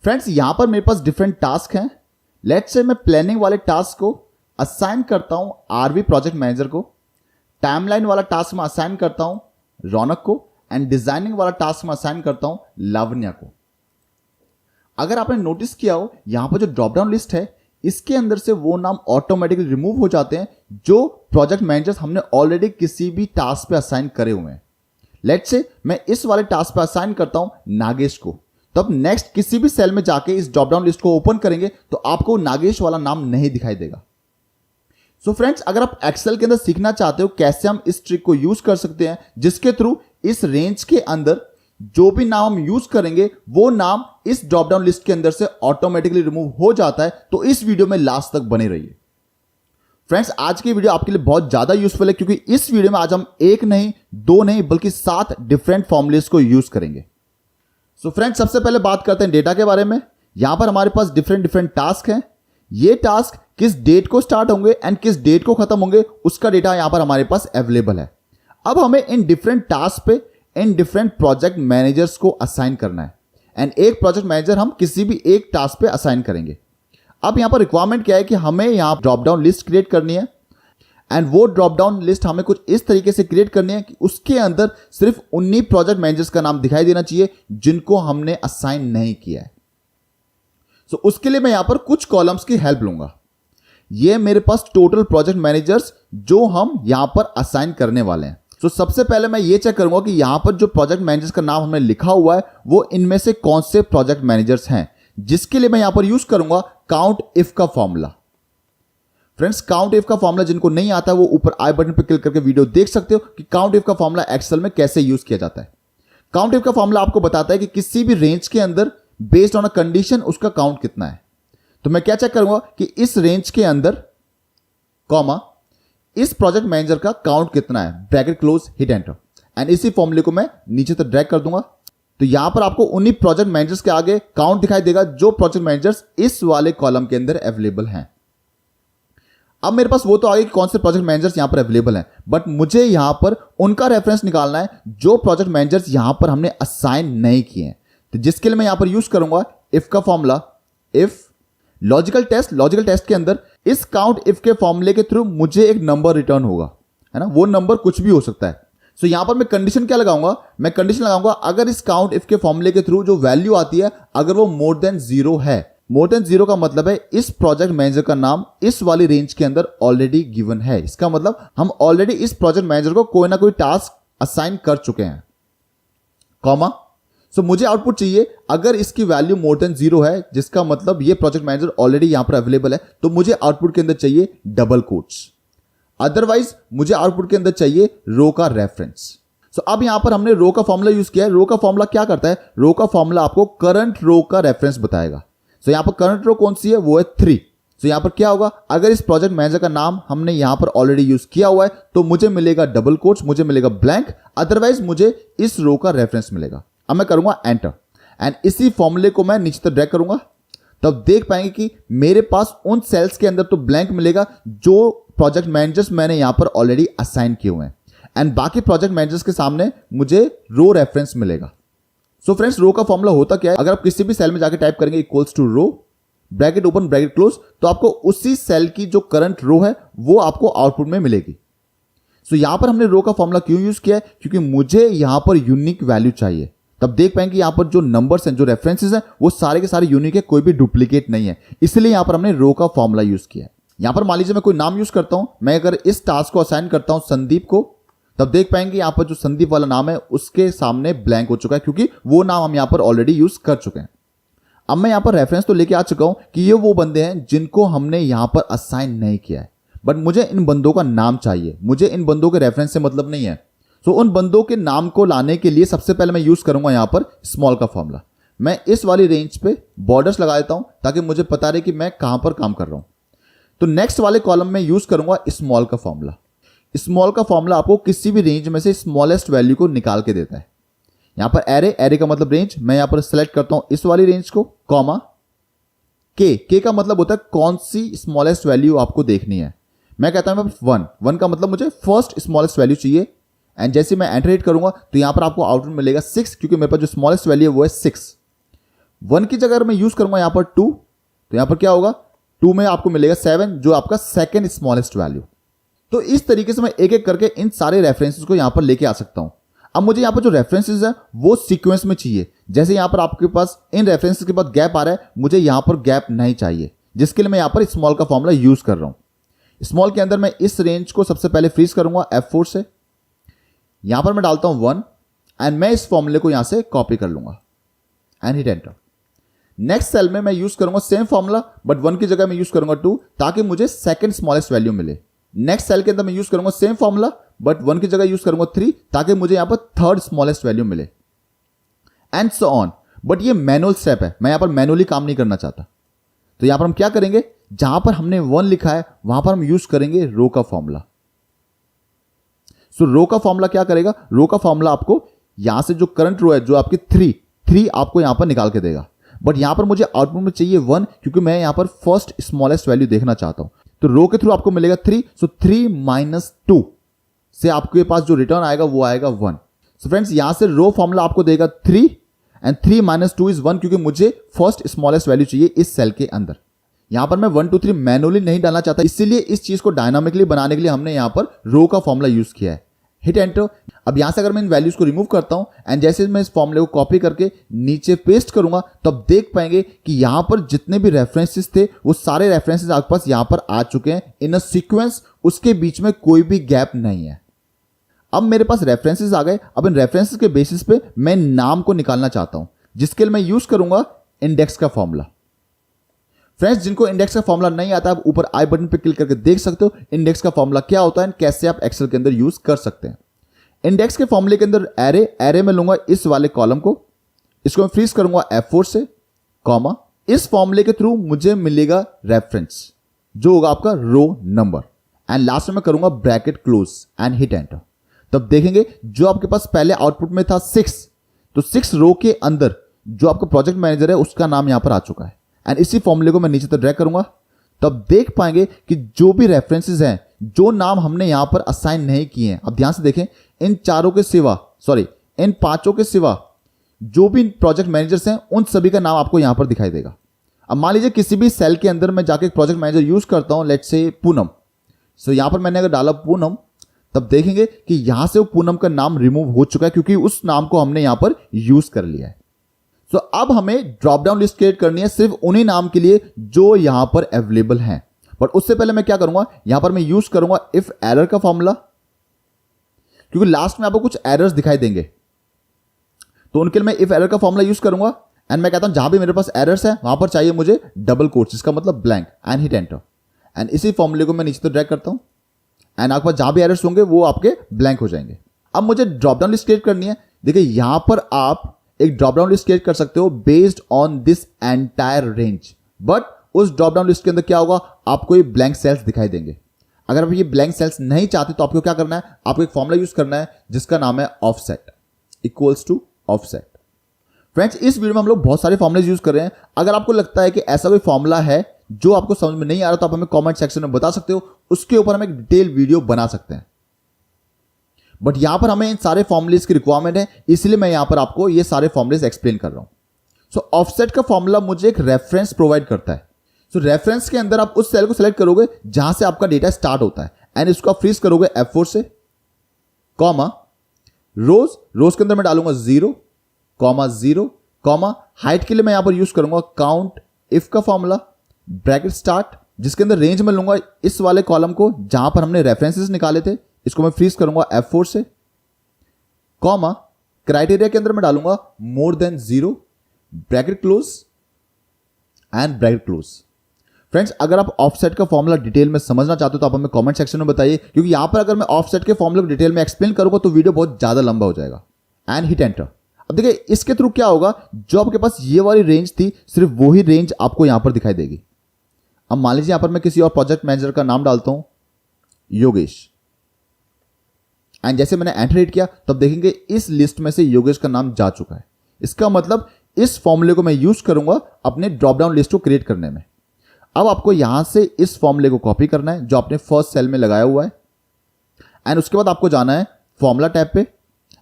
Friends यहां पर मेरे पास डिफरेंट टास्क हैं। लेट्स से मैं प्लानिंग वाले टास्क को असाइन करता हूं आरवी प्रोजेक्ट मैनेजर को, टाइमलाइन वाला टास्क में असाइन करता हूं रौनक को, एंड डिजाइनिंग वाला टास्क में असाइन करता हूं लावण्या को। अगर आपने नोटिस किया हो यहां पर जो ड्रॉप डाउन लिस्ट है इसके अंदर से वो नाम ऑटोमेटिकली रिमूव हो जाते हैं जो प्रोजेक्ट मैनेजर्स हमने ऑलरेडी किसी भी टास्क पे असाइन करे हुए हैं। लेट्स से मैं इस वाले टास्क पे असाइन करता हूं नागेश को, तो अब नेक्स्ट किसी भी सेल में जाके इस ड्रॉप डाउन लिस्ट को ओपन करेंगे तो आपको नागेश वाला नाम नहीं दिखाई देगा। सो फ्रेंड्स अगर आप एक्सेल के अंदर सीखना चाहते हो कैसे हम इस ट्रिक को यूज कर सकते हैं जिसके थ्रू इस रेंज के अंदर जो भी नाम हम यूज करेंगे वो नाम इस ड्रॉप डाउन लिस्ट के अंदर से ऑटोमेटिकली रिमूव हो जाता है, तो इस वीडियो में लास्ट तक बने रहिए। फ्रेंड्स आज की वीडियो आपके लिए बहुत ज्यादा यूजफुल है क्योंकि इस वीडियो में आज हम एक नहीं दो नहीं बल्कि 7 डिफरेंट फॉर्मूलेस को यूज करेंगे। सो फ्रेंड्स सबसे पहले बात करते हैं डेटा के बारे में। यहां पर हमारे पास डिफरेंट टास्क हैं। ये टास्क किस डेट को स्टार्ट होंगे एंड किस डेट को खत्म होंगे उसका डेटा यहां पर हमारे पास अवेलेबल है। अब हमें इन डिफरेंट टास्क पे इन डिफरेंट प्रोजेक्ट मैनेजर्स को असाइन करना है एंड एक प्रोजेक्ट मैनेजर हम किसी भी एक टास्क पे असाइन करेंगे। अब यहां पर रिक्वायरमेंट क्या है कि हमें यहां ड्रॉप डाउन लिस्ट क्रिएट करनी है एंड वो ड्रॉप डाउन लिस्ट हमें कुछ इस तरीके से क्रिएट करनी है कि उसके अंदर सिर्फ उन्हीं प्रोजेक्ट मैनेजर्स का नाम दिखाई देना चाहिए जिनको हमने असाइन नहीं किया है। सो उसके लिए मैं यहां पर कुछ कॉलम्स की हेल्प लूंगा। ये मेरे पास टोटल प्रोजेक्ट मैनेजर्स जो हम यहां पर असाइन करने वाले हैं। तो सबसे पहले मैं ये चेक करूंगा कि यहां पर जो प्रोजेक्ट मैनेजर्स का नाम हमने लिखा हुआ है वो इनमें से कौन से प्रोजेक्ट मैनेजर्स हैं, जिसके लिए मैं यहां पर यूज करूंगा काउंट इफ का फॉर्मूला। फ्रेंड्स काउंट इफ का फॉर्मूला जिनको नहीं आता वो ऊपर आई बटन पर क्लिक करके वीडियो देख सकते हो कि काउंट इफ का फॉर्मूला एक्सेल में कैसे यूज किया जाता है। काउंट इफ का फॉर्मूला आपको बताता है कि किसी भी रेंज के अंदर बेस्ड ऑन अ कंडीशन उसका काउंट कितना है। तो मैं क्या चेक करूंगा कि इस रेंज के अंदर कॉमा इस प्रोजेक्ट मैनेजर का काउंट कितना है, bracket close hit enter, and इसी फॉर्मूले को मैं नीचे तक ड्रैग कर दूंगा। तो यहां पर आपको उन्हीं प्रोजेक्ट मैनेजर्स के आगे काउंट दिखाई देगा जो प्रोजेक्ट मैनेजर्स इस वाले कॉलम के अंदर अवेलेबल हैं। अब मेरे पास वो तो आगे कौन से प्रोजेक्ट मैनेजर्स यहां पर अवेलेबल हैं, बट मुझे यहां पर उनका रेफरेंस निकालना है जो प्रोजेक्ट मैनेजर्स यहां पर हमने असाइन नहीं किए हैं। तो जिसके लिए मैं यहां पर यूज करूंगा इफ का फॉर्मूला। इफ लॉजिकल टेस्ट के अंदर इस काउंट इफ के फॉर्मूले के थ्रू मुझे एक नंबर रिटर्न होगा, है ना, वो नंबर कुछ भी हो सकता है। सो यहां पर मैं कंडीशन क्या लगाऊंगा, मैं कंडीशन लगाऊंगा अगर इस काउंट इफ के फॉर्मूले के थ्रू जो वैल्यू आती है अगर वो मोर देन 0 है। मोर देन 0 का मतलब है इस प्रोजेक्ट मैनेजर का नाम इस वाली रेंज के अंदर ऑलरेडी गिवन है। इसका मतलब हम ऑलरेडी इस प्रोजेक्ट मैनेजर को कोई ना कोई टास्क असाइन कर चुके हैं, कॉमा। सो मुझे आउटपुट चाहिए अगर इसकी वैल्यू मोर देन 0 है, जिसका मतलब ये प्रोजेक्ट मैनेजर ऑलरेडी यहां पर अवेलेबल है, तो मुझे आउटपुट के अंदर चाहिए डबल कोट्स। अदरवाइज मुझे आउटपुट के अंदर चाहिए रो का रेफरेंस। सो अब यहां पर हमने रो का फॉर्मूला यूज किया है। रो का फॉर्मूला क्या करता है, रो का फॉर्मूला आपको करंट रो का रेफरेंस बताएगा। सो यहां पर करंट रो कौन सी है, वो है 3। सो यहां पर क्या होगा, अगर इस प्रोजेक्ट मैनेजर का नाम हमने यहां पर ऑलरेडी यूज किया हुआ है तो मुझे मिलेगा डबल कोट्स, मुझे मिलेगा ब्लैंक, अदरवाइज मुझे इस रो का रेफरेंस मिलेगा। अब मैं करूंगा एंटर एंड इसी फॉर्मूले को मैं नीचे तक ड्रैग करूंगा, तब देख पाएंगे कि मेरे पास उन सेल्स के अंदर तो ब्लैंक मिलेगा जो प्रोजेक्ट मैनेजर्स मैंने यहां पर ऑलरेडी असाइन किए हुए हैं, एंड बाकी प्रोजेक्ट मैनेजर्स के सामने मुझे रो रेफरेंस मिलेगा। सो फ्रेंड्स रो का फॉर्मूला होता क्या है, अगर आप किसी भी सेल में जाकर टाइप करेंगे equals to row bracket open bracket close, तो आपको उसी सेल की जो करंट रो है वो आपको आउटपुट में मिलेगी। सो यहां पर हमने रो का फॉर्मूला क्यों यूज किया है, क्योंकि मुझे यहां पर यूनिक वैल्यू चाहिए। तब देख पाएंगे यहां पर जो नंबर्स हैं, जो रेफरेंसेस हैं, वो सारे के सारे यूनिक है, कोई भी डुप्लीकेट नहीं है, इसलिए यहां पर हमने रो का फॉर्मूला यूज किया है। यहां पर मान लीजिए मैं कोई नाम यूज करता हूं, मैं अगर इस टास्क को असाइन करता हूं संदीप को, तब देख पाएंगे यहां पर जो संदीप वाला नाम है उसके सामने ब्लैंक हो चुका है क्योंकि वो नाम हम यहां पर ऑलरेडी यूज कर चुके हैं। अब मैं यहां पर रेफरेंस तो लेके आ चुका हूं कि ये वो बंदे हैं जिनको हमने यहां पर असाइन नहीं किया है, बट मुझे इन बंदों का नाम चाहिए, मुझे इन बंदों के रेफरेंस से मतलब नहीं है। सो उन बंदों के नाम को लाने के लिए सबसे पहले मैं यूज करूंगा यहां पर स्मॉल का फॉर्मूला। मैं इस वाली रेंज पे बॉर्डर्स लगा देता हूं ताकि मुझे पता रहे कि मैं कहां पर काम कर रहा हूं। तो नेक्स्ट वाले कॉलम में यूज करूंगा स्मॉल का फॉर्मूला। स्मॉल का फॉर्मूला आपको किसी भी रेंज में से स्मॉलेस्ट वैल्यू को निकाल के देता है। यहां पर एरे का मतलब रेंज, मैं यहां पर सिलेक्ट करता हूं इस वाली रेंज को, कॉमा के का मतलब होता है कौन सी स्मॉलेस्ट वैल्यू आपको देखनी है। मैं कहता हूं 1 का मतलब मुझे फर्स्ट स्मॉलेस्ट वैल्यू चाहिए, एंड जैसे मैं एंटर हिट करूंगा तो यहां पर आपको आउटपुट मिलेगा 6, क्योंकि मेरे पास जो स्मॉलेस्ट वैल्यू है वो है 6। 1 की जगह मैं यूज करूंगा यहां पर 2, तो यहां पर क्या होगा, 2 में आपको मिलेगा 7 जो आपका सेकेंड स्मॉलेस्ट वैल्यू। तो इस तरीके से मैं एक एक करके इन सारे रेफरेंसेस को यहां पर लेके आ सकता हूं। अब मुझे यहां पर जो रेफरेंसेस है वो सीक्वेंस में चाहिए। जैसे यहां पर आपके पास इन रेफरेंसेस के बाद गैप आ रहा है, मुझे यहां पर गैप नहीं चाहिए, जिसके लिए मैं यहां पर स्मॉल का फॉर्मूला यूज कर रहा हूं। स्मॉल के अंदर मैं इस रेंज को सबसे पहले फ्रीज करूंगा F4 से, यहां पर मैं डालता हूं 1 एंड मैं इस फॉर्मूले को यहां से कॉपी कर लूंगा and hit enter. Next cell में मैं यूज करूंगा सेम फॉर्मूला, बट 1 की जगह मैं यूज करूंगा 2 ताकि मुझे सेकंड स्मॉलेस्ट वैल्यू मिले। नेक्स्ट सेल के अंदर मैं यूज करूंगा सेम फॉर्मूला, बट 1 की जगह यूज करूंगा 3 ताकि मुझे यहां पर थर्ड स्मॉलेस्ट वैल्यू मिले, एंड सो ऑन। बट ये मैनुअल स्टेप है, मैं यहां पर मैनुअली काम नहीं करना चाहता। तो यहां पर हम क्या करेंगे, जहां पर हमने 1 लिखा है वहां पर हम यूज करेंगे रो का फॉर्मूला। सो रो का फॉर्मूला क्या करेगा, रो का फॉर्मूला आपको यहां से जो करंट रो है जो आपकी 3 आपको यहां पर निकाल के देगा। बट यहां पर मुझे आउटपुट में चाहिए 1 क्योंकि मैं यहां पर फर्स्ट स्मॉलेस्ट वैल्यू देखना चाहता हूं। तो रो के थ्रू आपको मिलेगा 3, सो 3 - 2 से आपके पास जो रिटर्न आएगा वो आएगा 1। सो फ्रेंड्स यहां से रो फॉर्मूला आपको देगा 3 एंड 3 - 2 इज 1 क्योंकि मुझे फर्स्ट स्मॉलेस्ट वैल्यू चाहिए इस सेल के अंदर। यहां पर मैं 1 2 3 मैनुअली नहीं डालना चाहता, इसीलिए इस चीज को डायनामिकली बनाने के लिए हमने यहां पर रो का फॉर्मूला यूज किया है। Hit enter. अब यहां से अगर मैं इन वैल्यूज को रिमूव करता हूं एंड जैसे मैं इस फॉर्मूले को कॉपी करके नीचे पेस्ट करूंगा तो आप देख पाएंगे कि यहां पर जितने भी रेफरेंसेस थे वो सारे रेफरेंसेस आपके पास यहां पर आ चुके हैं इन अ सीक्वेंस, उसके बीच में कोई भी गैप नहीं है। अब मेरे पास रेफरेंसेस आ गए। अब इन रेफरेंसेस के बेसिस पे मैं नाम को निकालना चाहता हूं, जिसके लिए मैं यूज करूंगा इंडेक्स का फॉर्मूला। फ्रेंड्स जिनको इंडेक्स का फॉर्मूला नहीं आता, आप ऊपर आई बटन पे क्लिक करके देख सकते हो इंडेक्स का फॉर्मूला क्या होता है एंड कैसे आप एक्सेल के अंदर यूज कर सकते हैं। इंडेक्स के फॉर्मूले के अंदर एरे में लूंगा इस वाले कॉलम को, इसको मैं फ्रीज करूंगा F4 से, कॉमा, इस फॉर्मूले के थ्रू मुझे मिलेगा रेफरेंस जो होगा आपका रो नंबर, एंड लास्ट में मैं करूंगा bracket close and hit enter. तब देखेंगे जो आपके पास पहले आउटपुट में था 6, तो 6 रो के अंदर जो आपका प्रोजेक्ट मैनेजर है उसका नाम यहां पर आ चुका है। एंड इसी फॉर्मूले को मैं नीचे तक ड्रैग करूंगा, तब देख पाएंगे कि जो भी रेफरेंसेस हैं, जो नाम हमने यहां पर असाइन नहीं किए हैं, अब ध्यान से देखें, इन चारों के सिवा, इन 5 के सिवा जो भी प्रोजेक्ट मैनेजर्स हैं उन सभी का नाम आपको यहां पर दिखाई देगा। अब मान लीजिए किसी भी सेल के अंदर मैं जाके प्रोजेक्ट मैनेजर यूज करता हूं, लेट्स से पूनम। सो यहां पर मैंने अगर डाला पूनम, तब देखेंगे कि यहां से वो पूनम का नाम रिमूव हो चुका है क्योंकि उस नाम को हमने यहां पर यूज कर लिया है। सो अब हमें ड्रॉप डाउन लिस्ट क्रिएट करनी है सिर्फ उन्हीं नाम के लिए जो यहां पर अवेलेबल हैं। बट उससे पहले मैं क्या करूंगा, यहां पर मैं यूज करूंगा इफ एरर का फॉर्मूला, क्योंकि लास्ट में आपको कुछ एरर्स दिखाई देंगे, तो उनके लिए मैं इफ एरर का फॉर्मूला यूज करूंगा एंड मैं कहता हूं जहां भी मेरे पास एरर्स है वहां पर चाहिए मुझे डबल कोट्स, इसका मतलब blank, and hit enter. And इसी फॉर्मूले को मैं नीचे तो ड्रैग करता हूं एंड आपके पास जहां भी एरर्स होंगे वो आपके ब्लैंक हो जाएंगे। अब मुझे ड्रॉप डाउन लिस्ट क्रिएट करनी है। देखिए यहां पर आप एक ड्रॉप डाउन लिस्ट क्रिएट कर सकते हो based on this entire range, but उस ड्रॉप डाउन लिस्ट के अंदर क्या होगा, आपको ये ब्लैंक सेल्स दिखाई देंगे। अगर आप ये ब्लैंक सेल्स नहीं चाहते तो आपको क्या करना है, आपको एक फॉर्मूला यूज करना है जिसका नाम है offset, equals to offset. Friends इस वीडियो में हम लोग बहुत सारे फॉर्मूले यूज कर रहे हैं। अगर आपको लगता है कि ऐसा कोई फॉर्मूला है जो आपको समझ में नहीं आ रहा तो आप हमें कमेंट सेक्शन में बता सकते हो, उसके ऊपर हम एक डिटेल वीडियो बना सकते हैं। बट यहां पर हमें इन सारे फॉर्मुलेस की रिक्वायरमेंट है, इसलिए मैं यहां पर आपको ये सारे फॉर्मुलेस एक्सप्लेन कर रहा हूं। सो ऑफसेट का फॉर्मूला मुझे एक रेफरेंस प्रोवाइड करता है। सो रेफरेंस के अंदर आप उस सेल को सिलेक्ट करोगे जहां से आपका डेटा स्टार्ट होता है एंड इसको आप फ्रीज करोगे F4 से, कॉमा, रोज के अंदर मैं डालूंगा 0, 0, हाइट के लिए मैं यहां पर यूज करूंगा काउंट इफ का फॉर्मूला, ब्रैकेट स्टार्ट, जिसके अंदर रेंज में लूंगा इस वाले कॉलम को जहां पर हमने रेफरेंसेस निकाले थे, इसको मैं फ्रीज करूंगा F4 से, कॉमा, क्राइटेरिया के अंदर मैं डालूंगा more than 0, bracket close and bracket close. Friends अगर आप ऑफसेट का फॉर्मूला डिटेल में समझना चाहते हो तो आप हमें कमेंट सेक्शन में बताइए, क्योंकि यहां पर अगर मैं ऑफसेट के फॉर्मूले को डिटेल में एक्सप्लेन करूंगा तो वीडियो बहुत ज्यादा लंबा हो जाएगा। And hit enter. अब देखिए इसके थ्रू क्या होगा, जो आपके पास ये वाली रेंज थी सिर्फ वही रेंज आपको यहां पर दिखाई देगी। अब मान लीजिए यहां पर मैं किसी और प्रोजेक्ट मैनेजर का नाम डालता हूं योगेश, एंड जैसे मैंने एंटर हिट किया तब देखेंगे इस लिस्ट में से योगेश का नाम जा चुका है। इसका मतलब इस फॉर्मूले को मैं यूज करूंगा अपने ड्रॉप डाउन लिस्ट को क्रिएट करने में। अब आपको यहां से इस फॉर्मूले को कॉपी करना है जो आपने फर्स्ट सेल में लगाया हुआ है, एंड उसके बाद आपको जाना है फॉर्मूला टैब पे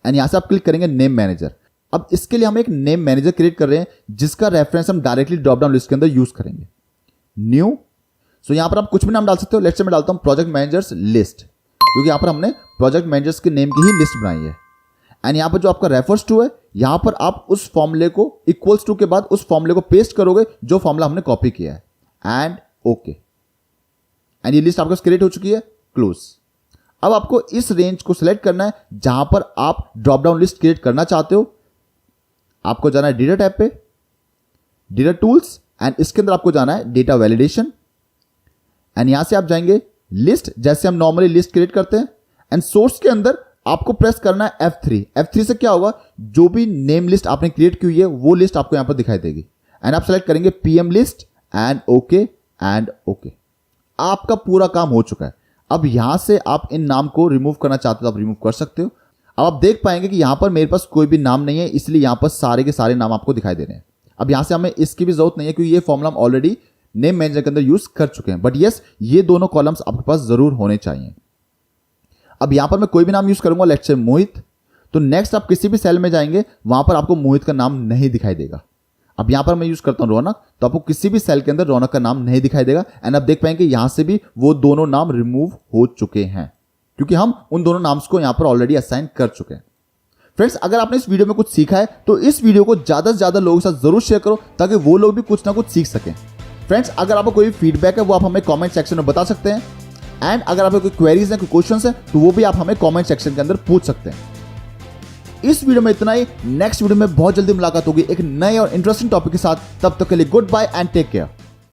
एंड यहां से आप क्लिक करेंगे नेम मैनेजर। अब इसके लिए हम एक नेम मैनेजर क्रिएट कर रहे हैं जिसका रेफरेंस हम डायरेक्टली ड्रॉप डाउन लिस्ट के अंदर यूज करेंगे। न्यू, सो यहां पर आप कुछ भी नाम डाल सकते हो। लेट्स से मैं डालता हूं प्रोजेक्ट मैनेजर्स लिस्ट, क्योंकि यहां पर हमने प्रोजेक्ट मैनेजर्स के नेम की ही लिस्ट बनाई है। एंड यहां पर जो आपका रेफर्स टू है, यहां पर आप उस फॉर्मूले को इक्वल्स टू के बाद उस फॉर्मूले को पेस्ट करोगे जो फॉर्मूला हमने कॉपी किया है। एंड ओके, एंड ये लिस्ट आपके पास क्रिएट हो चुकी है। क्लोज। अब आपको इस रेंज को सिलेक्ट करना है जहां पर आप ड्रॉप डाउन लिस्ट क्रिएट करना चाहते हो। आपको जाना है डेटा टैब पे, डेटा टूल्स, एंड इसके अंदर आपको जाना है डेटा वैलिडेशन। एंड यहां से आप जाएंगे लिस्ट, जैसे हम नॉर्मली लिस्ट क्रिएट करते हैं। एंड सोर्स के अंदर आपको प्रेस करना है F3। F3 से क्या होगा, जो भी नेम लिस्ट आपने क्रिएट की हुई है वो लिस्ट आपको यहां पर दिखाई देगी। एंड आप सेलेक्ट करेंगे PM list and okay and okay. आपका पूरा काम हो चुका है। अब यहां से आप इन नाम को रिमूव करना चाहते हो तो आप रिमूव कर सकते हो। अब आप देख पाएंगे कि यहां पर मेरे पास कोई भी नाम नहीं है, इसलिए यहां पर सारे के सारे नाम आपको दिखाई दे रहे हैं। अब यहां से हमें इसकी भी जरूरत नहीं है क्योंकि ये फॉर्मूला हम ऑलरेडी नेम मैनेजर के अंदर यूज कर चुके हैं। बट यस, ये दोनों कॉलम्स आपके पास जरूर होने चाहिए। अब यहां पर मैं कोई भी नाम यूज करूंगा, लेट्स से मोहित। तो नेक्स्ट आप किसी भी सेल में जाएंगे, वहां पर आपको मोहित का नाम नहीं दिखाई देगा। अब यहां पर मैं यूज करता हूं रौनक, तो आपको किसी भी सेल के अंदर रौनक का नाम नहीं दिखाई देगा। एंड आप देख पाएंगे यहां से भी वो दोनों नाम रिमूव हो चुके हैं क्योंकि हम उन दोनों नाम्स को यहां पर ऑलरेडी असाइन कर चुके हैं। फ्रेंड्स, अगर आपने इस वीडियो में कुछ सीखा है तो इस वीडियो को ज्यादा से ज्यादा लोगों के साथ जरूर शेयर करो ताकि वो लोग भी कुछ ना कुछ सीख सकें। फ्रेंड्स, अगर आपको कोई फीडबैक है वो आप हमें कमेंट सेक्शन में बता सकते हैं। एंड अगर आपको कोई क्वेरीज है, कोई क्वेश्चंस है, तो वो भी आप हमें कमेंट सेक्शन के अंदर पूछ सकते हैं। इस वीडियो में इतना ही। नेक्स्ट वीडियो में बहुत जल्दी मुलाकात होगी एक नए और इंटरेस्टिंग टॉपिक के साथ। तब तक के लिए good bye and take care.